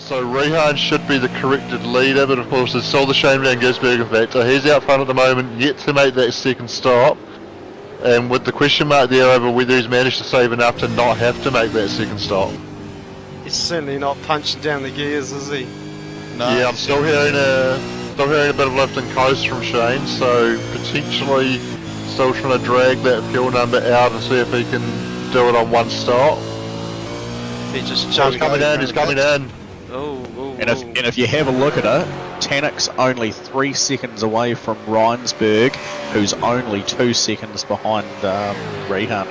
So Rehan should be the corrected leader, but of course there's still the Shane Van Gisbergen factor. He's out front at the moment, yet to make that second stop. And with the question mark there over whether he's managed to save enough to not have to make that second stop. He's certainly not punching down the gears, is he? No. Yeah, I'm still hearing a bit of lift and coast from Shane, so potentially still trying to drag that fuel number out and see if he can do it on one stop. He just He's jumped. coming in. And if you have a look at it, Tannock's only 3 seconds away from Reinsberg, who's only 2 seconds behind Rehan.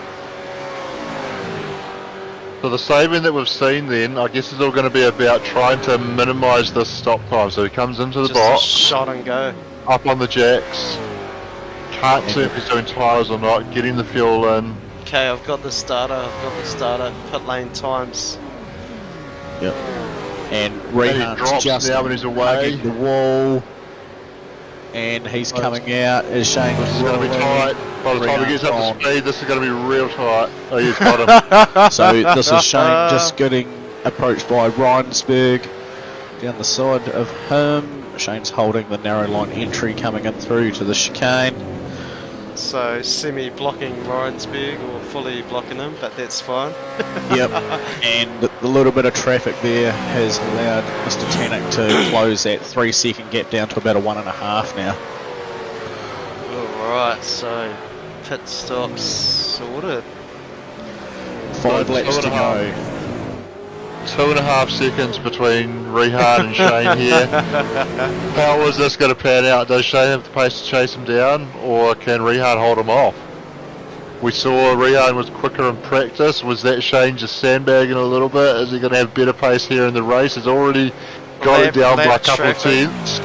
So the saving that we've seen then, I guess is all going to be about trying to minimise this stop time. So he comes into the just box, shot and go. up on the jacks, can't see if he's doing tyres or not, getting the fuel in. Okay, I've got the starter. Pit lane times. Yep. And And he Rehan's drops just now when he's away. hugging the wall, and he's coming out as Shane This was is going to be tight. By the time he gets up Rehan's to speed, this is going to be real tight. Oh, he's got him. So this is Shane just getting approached by Reinsberg down the side of him. Shane's holding the narrow line entry coming in through to the chicane. So semi-blocking Reinsberg or fully blocking him, but that's fine. Yep. And the little bit of traffic there has allowed Mr. Tannock to close that 3 second gap down to about a 1.5 now. Alright, so pit stops sorted. 5 laps to go. 2.5 seconds between Rehan and Shane here. How is this going to pan out? Does Shane have the pace to chase him down, or can Rehan hold him off? We saw Rehan was quicker in practice. Was that Shane just sandbagging a little bit? Is he going to have better pace here in the race? He's already got it down by a couple of tenths.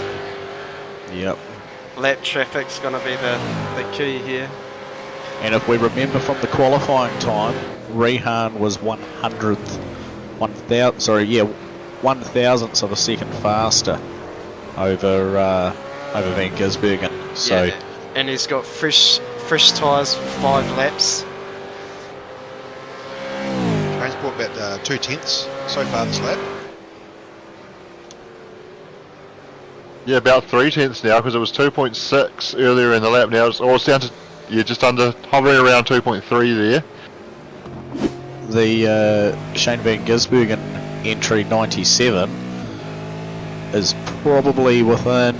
Yep. Lap traffic's going to be the key here. And if we remember from the qualifying time, Rehan was 1,000ths of a second faster over Van Gisbergen. So yeah. And he's got fresh tyres for 5 laps. Shane's brought about 2 tenths so far this lap. Yeah, about 3 tenths now, because it was 2.6 earlier in the lap. Now it's down to just under, hovering around 2.3 there. the Shane Van Gisbergen entry 97 is probably within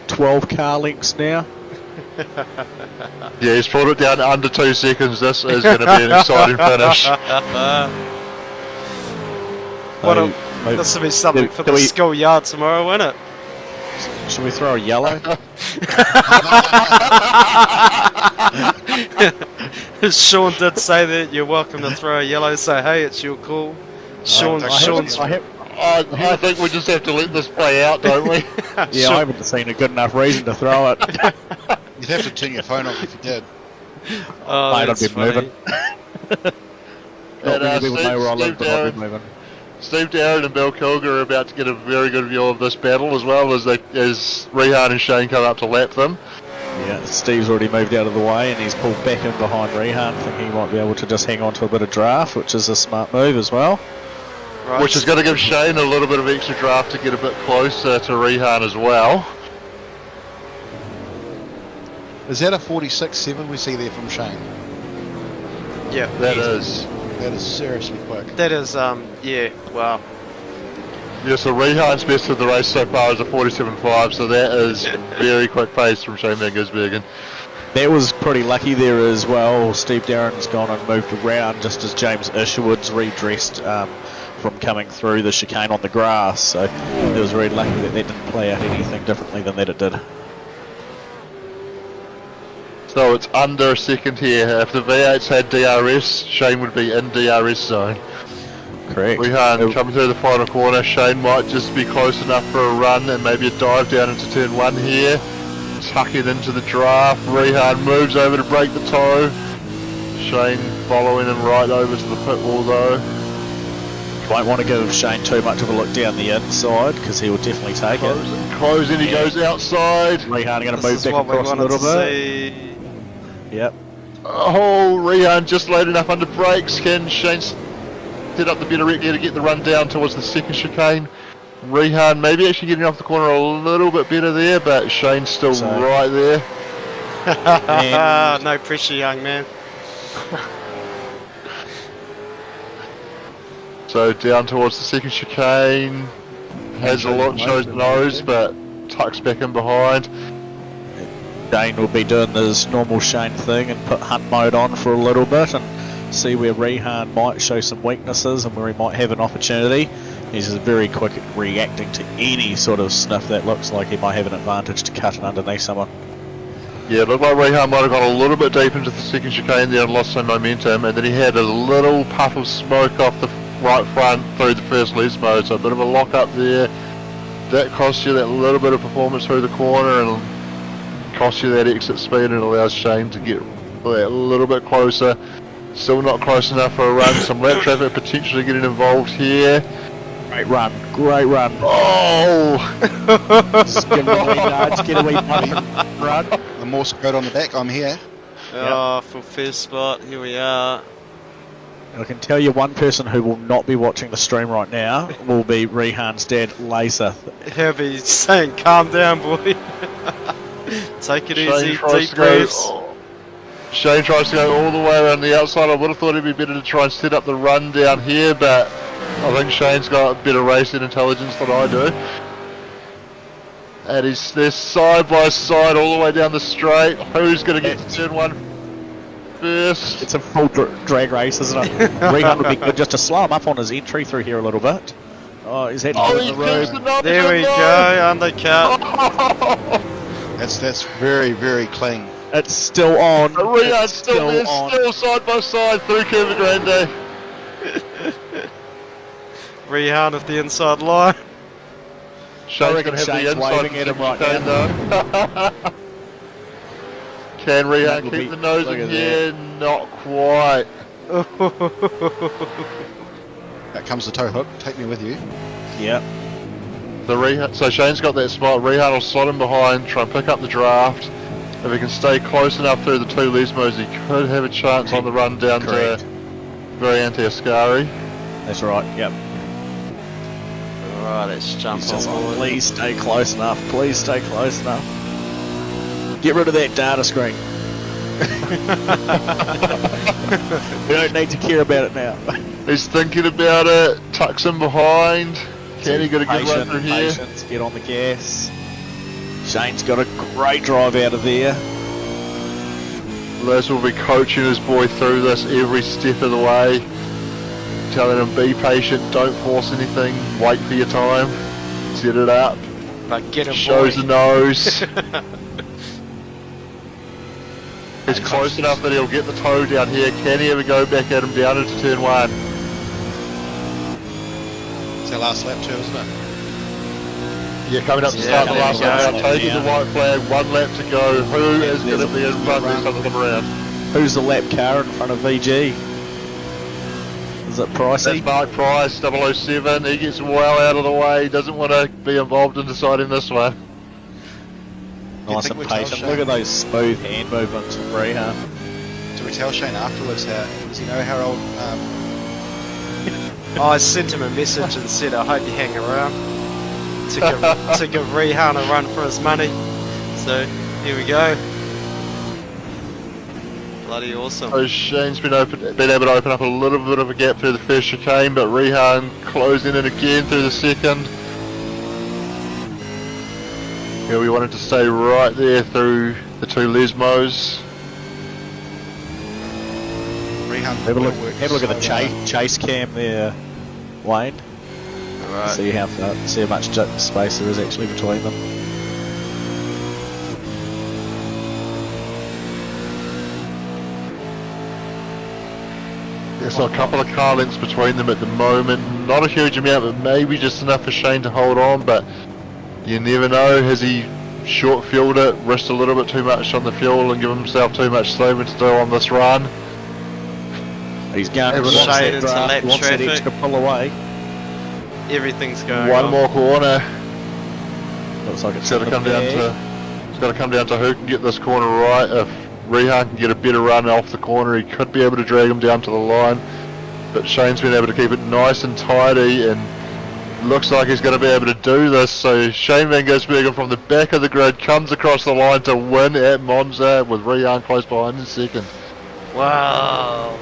12 car lengths now. Yeah, he's brought it down to under 2 seconds. This is going to be an exciting finish. This will be something for the school yard tomorrow, won't it? Should we throw a yellow? Sean did say that you're welcome to throw a yellow, so hey, it's your call. I think we just have to let this play out, don't we? Yeah, I haven't seen a good enough reason to throw it. You'd have to turn your phone off if you did. Oh, Mate, I'd that's be funny. moving. Not many people know where I live, but I'd be moving. Steve Darren and Bill Kilger are about to get a very good view of this battle, as well as Rehan and Shane come up to lap them. Yeah, Steve's already moved out of the way and he's pulled back in behind Rehan, thinking he might be able to just hang on to a bit of draft, which is a smart move as well. Right. Which is going to give Shane a little bit of extra draft to get a bit closer to Rehan as well. Is that a 46.7 we see there from Shane? Yeah, That is. That is seriously quick. that is, yeah, wow. Yeah, so Rehan's best of the race so far is a 47.5, so that is very quick pace from Shane Van Gisbergen. That was pretty lucky there as well. Steve Darren's gone and moved around just as James Isherwood's redressed from coming through the chicane on the grass, so it was very lucky that didn't play out anything differently than that it did. So it's under a second here. If the V8s had DRS, Shane would be in DRS zone. Correct. Rehan coming through the final corner. Shane might just be close enough for a run and maybe a dive down into turn 1 here. Tuck it into the draft. Rehan moves over to break the toe. Shane following him right over to the pit wall though. Won't want to give Shane too much of a look down the inside because he will definitely take it. Closing, he goes outside. Rehan going to This move is back what we across a wanted little to bit. see. Yep. Oh, Rehan just late enough under brakes. Can Shane set up the better rec here to get the run down towards the second chicane. Rehan maybe actually getting off the corner a little bit better there, but Shane's still right there. No pressure, young man. So down towards the second chicane. Has a lot, shows the nose, but tucks back in behind. Shane will be doing his normal Shane thing and put hunt mode on for a little bit and see where Rehan might show some weaknesses and where he might have an opportunity. He's very quick at reacting to any sort of sniff that looks like he might have an advantage to cut it underneath someone. Yeah, it looked like Rehan might have gone a little bit deep into the second chicane there and lost some momentum, and then he had a little puff of smoke off the right front through the first loose mode, so a bit of a lock up there. That costs you that little bit of performance through the corner and costs you that exit speed, and allows Shane to get that little bit closer. Still not close enough for a run. Some lap traffic potentially getting involved here. Great run, great run. Oh! Just get away, Nudge, get away, buddy. Run. The Morse code on the back, I'm here. Oh, for first spot, here we are. I can tell you one person who will not be watching the stream right now will be Rehan's dad, Laser. He'll be saying, calm down, boy. Take it Shane easy, tries deep to go- breaths. Shane tries to go all the way around the outside. I would have thought it'd be better to try and set up the run down here, but I think Shane's got better racing intelligence than I do. And they're side by side all the way down the straight. Who's going to get to turn one first? It's a full drag race, isn't it? Rehan would be good just to slow him up on his entry through here a little bit. Oh, he's heading Oh, to he the gives road. the number There we go, undercut. That's very, very clean. It's still on. Rehan's It's still there, on. still side by side through Curva Grande. Rehan with the inside line. Shane's reckon going to have Shane's the inside waving at him right chicane, though. Can Rehan That would keep be- the nose look in at here? Not quite. Out comes the tow hook. Take me with you. Yep. So Shane's got that spot. Rehan will slot him behind, try and pick up the draft. If he can stay close enough through the two Lesmos, he could have a chance on the run down Correct. to Variante Ascari. That's right, yep. Alright, let's jump He's on just board. please stay close enough. Please stay close enough. Get rid of that data screen. We don't need to care about it now. He's thinking about it, tucks him behind. Can he get a good run through here? Patience, get on the gas. Shane's got a great drive out of there. Les will be coaching his boy through this every step of the way. Telling him be patient, don't force anything, wait for your time, set it up. But get him, Shows boy. the nose. It's close enough that he'll get the toe down here. Can he ever go back at him down into turn one? It's our last lap too, isn't it? Yeah, coming up to Yeah, start the there last we go. lap now, taking the Yeah. white flag, 1 lap to go. Who is going to be in front this other time around? Who's the lap car in front of VG? Is it Pricey? That's Mark Price, 007. He gets well out of the way. He doesn't want to be involved in deciding this one. Nice think and we tell patient. Shane? Look at those smooth hand movements from Rehan. Do we tell Shane afterwards how, does he know how old, Oh, I sent him a message and said I hope you hang around to give Rehan a run for his money. So here we go. Bloody awesome. So Shane's been able to open up a little bit of a gap through the first chicane, but Rehan closing in again through the second. Yeah, we wanted to stay right there through the two Lesmos. Rehan Have a look, will work have a look at the so well. chase cam there, Wayne. Alright. See how much space there is actually between them. There's a couple of car lengths between them at the moment. Not a huge amount, but maybe just enough for Shane to hold on. But you never know. Has he short fueled it, risked a little bit too much on the fuel, and given himself too much steam to do on this run? He's going to Everyone's wants shade that into draft, lap wants that traffic. extra pull away. Everything's going One on. more corner. Looks like it's It's got to in come the down bag. to. It's got to come down to who can get this corner right. If Rehan can get a better run off the corner, he could be able to drag him down to the line. but Shane's been able to keep it nice and tidy, and looks like he's going to be able to do this. So Shane van Gisbergen from the back of the grid comes across the line to win at Monza, with Rehan close behind in second. Wow.